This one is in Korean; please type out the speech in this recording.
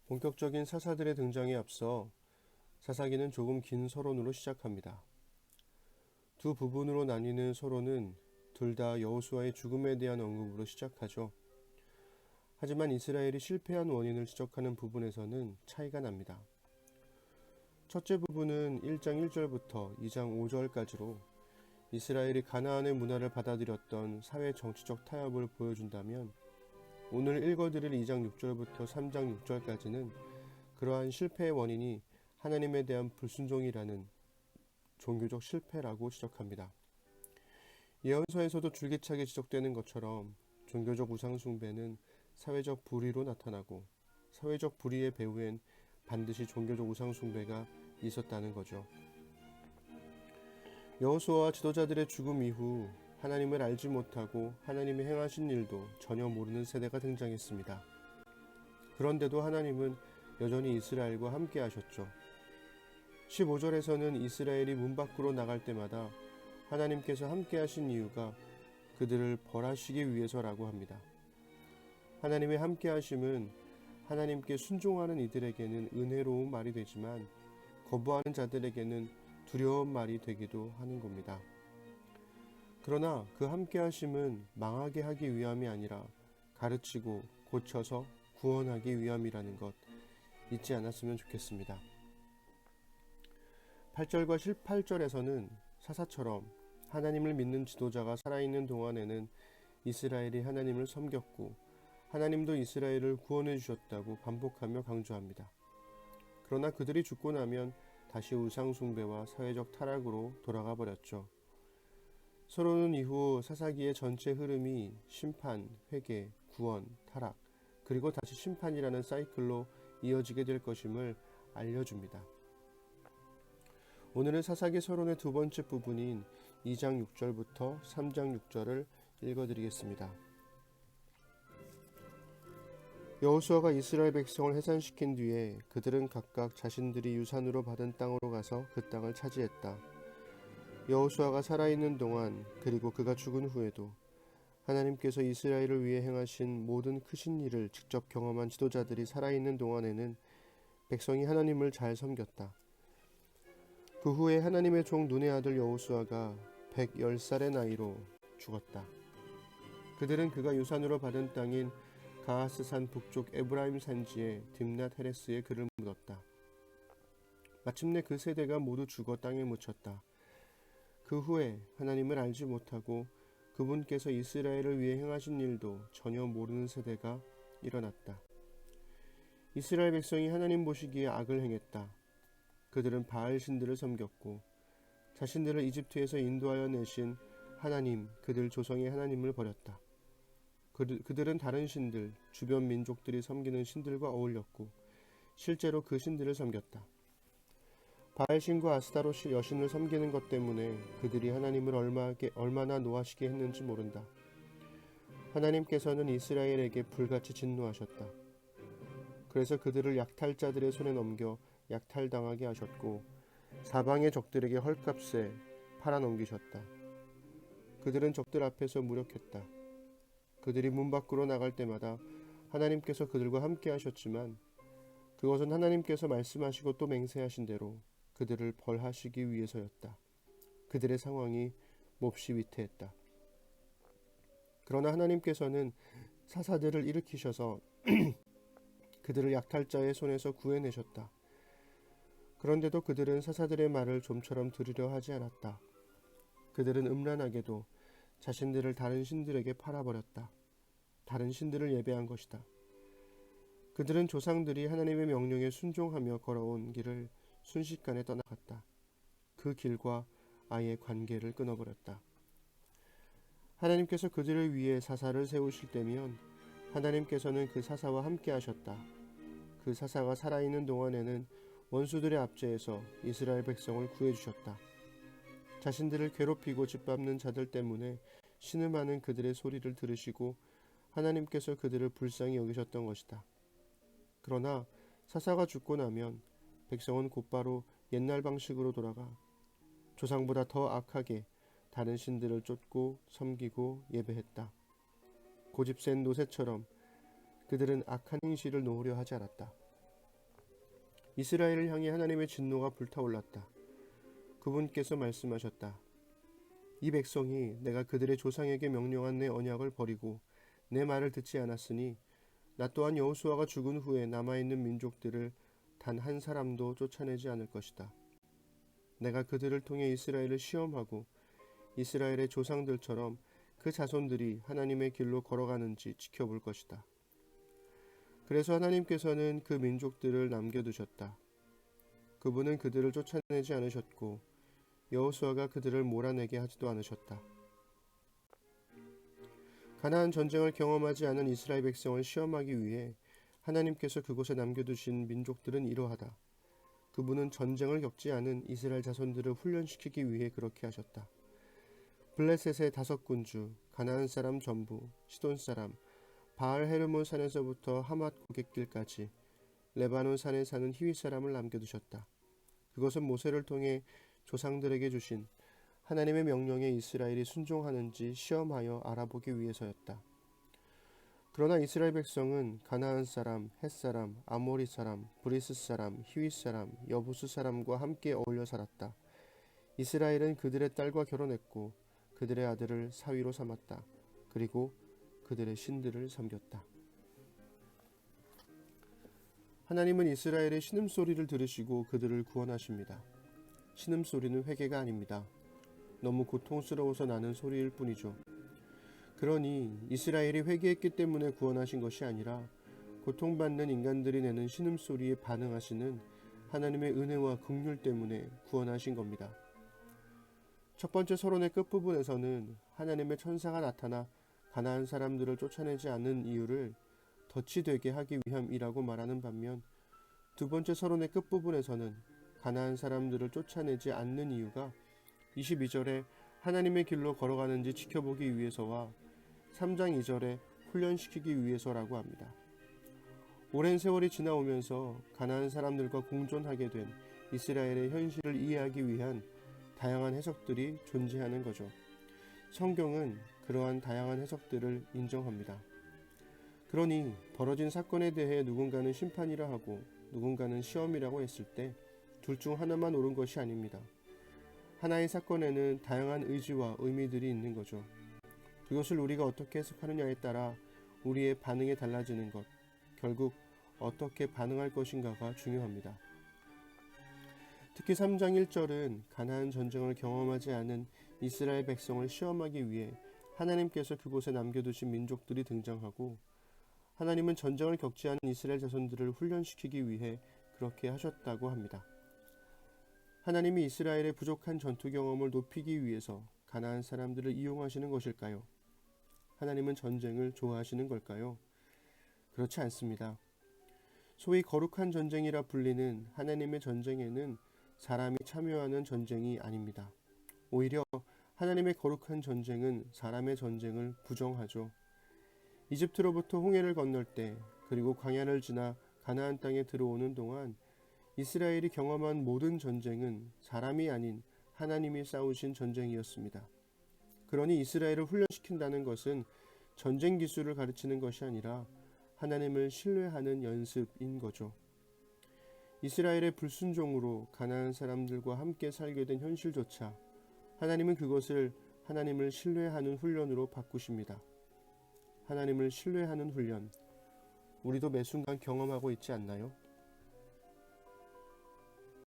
본격적인 사사들의 등장에 앞서 사사기는 조금 긴 서론으로 시작합니다. 두 부분으로 나뉘는 서론은 둘 다 여호수아의 죽음에 대한 언급으로 시작하죠. 하지만 이스라엘이 실패한 원인을 지적하는 부분에서는 차이가 납니다. 첫째 부분은 1장 1절부터 2장 5절까지로 이스라엘이 가나안의 문화를 받아들였던 사회 정치적 타협을 보여준다면, 오늘 읽어드릴 2장 6절부터 3장 6절까지는 그러한 실패의 원인이 하나님에 대한 불순종이라는 종교적 실패라고 지적합니다. 예언서에서도 줄기차게 지적되는 것처럼 종교적 우상숭배는 사회적 불의로 나타나고, 사회적 불의의 배후엔 반드시 종교적 우상숭배가 있었다는 거죠. 여호수아와 지도자들의 죽음 이후 하나님을 알지 못하고 하나님이 행하신 일도 전혀 모르는 세대가 등장했습니다. 그런데도 하나님은 여전히 이스라엘과 함께 하셨죠. 15절에서는 이스라엘이 문 밖으로 나갈 때마다 하나님께서 함께 하신 이유가 그들을 벌하시기 위해서라고 합니다. 하나님의 함께 하심은 하나님께 순종하는 이들에게는 은혜로운 말이 되지만, 거부하는 자들에게는 두려운 말이 되기도 하는 겁니다. 그러나 그 함께 하심은 망하게 하기 위함이 아니라 가르치고 고쳐서 구원하기 위함이라는 것 잊지 않았으면 좋겠습니다. 8절과 18절에서는 사사처럼 하나님을 믿는 지도자가 살아있는 동안에는 이스라엘이 하나님을 섬겼고 하나님도 이스라엘을 구원해 주셨다고 반복하며 강조합니다. 그러나 그들이 죽고 나면 다시 우상숭배와 사회적 타락으로 돌아가 버렸죠. 서론은 이후 사사기의 전체 흐름이 심판, 회개, 구원, 타락, 그리고 다시 심판이라는 사이클로 이어지게 될 것임을 알려줍니다. 오늘은 사사기 서론의 두 번째 부분인 2장 6절부터 3장 6절을 읽어드리겠습니다. 여호수아가 이스라엘 백성을 해산시킨 뒤에 그들은 각각 자신들이 유산으로 받은 땅으로 가서 그 땅을 차지했다. 여호수아가 살아있는 동안, 그리고 그가 죽은 후에도 하나님께서 이스라엘을 위해 행하신 모든 크신 일을 직접 경험한 지도자들이 살아있는 동안에는 백성이 하나님을 잘 섬겼다. 그 후에 하나님의 종 눈의 아들 여호수아가 110살의 나이로 죽었다. 그들은 그가 유산으로 받은 땅인 가하스산 북쪽 에브라임 산지의 딥낫 헤레스에 그를 묻었다. 마침내 그 세대가 모두 죽어 땅에 묻혔다. 그 후에 하나님을 알지 못하고 그분께서 이스라엘을 위해 행하신 일도 전혀 모르는 세대가 일어났다. 이스라엘 백성이 하나님 보시기에 악을 행했다. 그들은 바알 신들을 섬겼고 자신들을 이집트에서 인도하여 내신 하나님, 그들 조상의 하나님을 버렸다. 그들은 다른 신들, 주변 민족들이 섬기는 신들과 어울렸고 실제로 그 신들을 섬겼다. 바알신과 아스타롯 여신을 섬기는 것 때문에 그들이 하나님을 얼마나 노하시게 했는지 모른다. 하나님께서는 이스라엘에게 불같이 진노하셨다. 그래서 그들을 약탈자들의 손에 넘겨 약탈당하게 하셨고 사방의 적들에게 헐값에 팔아넘기셨다. 그들은 적들 앞에서 무력했다. 그들이 문 밖으로 나갈 때마다 하나님께서 그들과 함께 하셨지만, 그것은 하나님께서 말씀하시고 또 맹세하신 대로 그들을 벌하시기 위해서였다. 그들의 상황이 몹시 위태했다. 그러나 하나님께서는 사사들을 일으키셔서 그들을 약탈자의 손에서 구해내셨다. 그런데도 그들은 사사들의 말을 좀처럼 들으려 하지 않았다. 그들은 음란하게도 자신들을 다른 신들에게 팔아버렸다. 다른 신들을 예배한 것이다. 그들은 조상들이 하나님의 명령에 순종하며 걸어온 길을 순식간에 떠나갔다. 그 길과 아예 관계를 끊어버렸다. 하나님께서 그들을 위해 사사를 세우실 때면 하나님께서는 그 사사와 함께 하셨다. 그 사사가 살아있는 동안에는 원수들의 압제에서 이스라엘 백성을 구해주셨다. 자신들을 괴롭히고 짓밟는 자들 때문에 신음하는 그들의 소리를 들으시고 하나님께서 그들을 불쌍히 여기셨던 것이다. 그러나 사사가 죽고 나면 백성은 곧바로 옛날 방식으로 돌아가 조상보다 더 악하게 다른 신들을 쫓고 섬기고 예배했다. 고집센 노새처럼 그들은 악한 행실을 놓으려 하지 않았다. 이스라엘을 향해 하나님의 진노가 불타올랐다. 그분께서 말씀하셨다. 이 백성이 내가 그들의 조상에게 명령한 내 언약을 버리고 내 말을 듣지 않았으니 나 또한 여호수아가 죽은 후에 남아있는 민족들을 단 한 사람도 쫓아내지 않을 것이다. 내가 그들을 통해 이스라엘을 시험하고 이스라엘의 조상들처럼 그 자손들이 하나님의 길로 걸어가는지 지켜볼 것이다. 그래서 하나님께서는 그 민족들을 남겨두셨다. 그분은 그들을 쫓아내지 않으셨고 여호수아가 그들을 몰아내게 하지도 않으셨다. 가나안 전쟁을 경험하지 않은 이스라엘 백성을 시험하기 위해 하나님께서 그곳에 남겨두신 민족들은 이러하다. 그분은 전쟁을 겪지 않은 이스라엘 자손들을 훈련시키기 위해 그렇게 하셨다. 블레셋의 5군주, 가나안 사람 전부, 시돈 사람, 바알 헤르몬 산에서부터 하맛 고갯길까지 레바논 산에 사는 히윗 사람을 남겨두셨다. 그것은 모세를 통해 조상들에게 주신 하나님의 명령에 이스라엘이 순종하는지 시험하여 알아보기 위해서였다. 그러나 이스라엘 백성은 가나안 사람, 헷 사람, 아모리 사람, 브리스 사람, 히윗 사람, 여부스 사람과 함께 어울려 살았다. 이스라엘은 그들의 딸과 결혼했고 그들의 아들을 사위로 삼았다. 그리고 그들의 신들을 섬겼다. 하나님은 이스라엘의 신음소리를 들으시고 그들을 구원하십니다. 신음소리는 회개가 아닙니다. 너무 고통스러워서 나는 소리일 뿐이죠. 그러니 이스라엘이 회개했기 때문에 구원하신 것이 아니라 고통받는 인간들이 내는 신음소리에 반응하시는 하나님의 은혜와 긍휼 때문에 구원하신 겁니다. 첫 번째 서론의 끝부분에서는 하나님의 천사가 나타나 가나안 사람들을 쫓아내지 않은 이유를 덫이 되게 하기 위함이라고 말하는 반면 두 번째 서론의 끝부분에서는 가나안 사람들을 쫓아내지 않는 이유가 22절에 하나님의 길로 걸어가는지 지켜보기 위해서와 3장 2절에 훈련시키기 위해서라고 합니다. 오랜 세월이 지나오면서 가나안 사람들과 공존하게 된 이스라엘의 현실을 이해하기 위한 다양한 해석들이 존재하는 거죠. 성경은 그러한 다양한 해석들을 인정합니다. 그러니 벌어진 사건에 대해 누군가는 심판이라 하고 누군가는 시험이라고 했을 때 둘 중 하나만 옳은 것이 아닙니다. 하나의 사건에는 다양한 의지와 의미들이 있는 거죠. 그것을 우리가 어떻게 해석하느냐에 따라 우리의 반응이 달라지는 것, 결국 어떻게 반응할 것인가가 중요합니다. 특히 3장 1절은 가나안 전쟁을 경험하지 않은 이스라엘 백성을 시험하기 위해 하나님께서 그곳에 남겨두신 민족들이 등장하고 하나님은 전쟁을 겪지 않은 이스라엘 자손들을 훈련시키기 위해 그렇게 하셨다고 합니다. 하나님이 이스라엘의 부족한 전투 경험을 높이기 위해서 가나안 사람들을 이용하시는 것일까요? 하나님은 전쟁을 좋아하시는 걸까요? 그렇지 않습니다. 소위 거룩한 전쟁이라 불리는 하나님의 전쟁에는 사람이 참여하는 전쟁이 아닙니다. 오히려 하나님의 거룩한 전쟁은 사람의 전쟁을 부정하죠. 이집트로부터 홍해를 건널 때 그리고 광야를 지나 가나안 땅에 들어오는 동안 이스라엘이 경험한 모든 전쟁은 사람이 아닌 하나님이 싸우신 전쟁이었습니다. 그러니 이스라엘을 훈련시킨다는 것은 전쟁 기술을 가르치는 것이 아니라 하나님을 신뢰하는 연습인 거죠. 이스라엘의 불순종으로 가나안 사람들과 함께 살게 된 현실조차 하나님은 그것을 하나님을 신뢰하는 훈련으로 바꾸십니다. 하나님을 신뢰하는 훈련, 우리도 매 순간 경험하고 있지 않나요?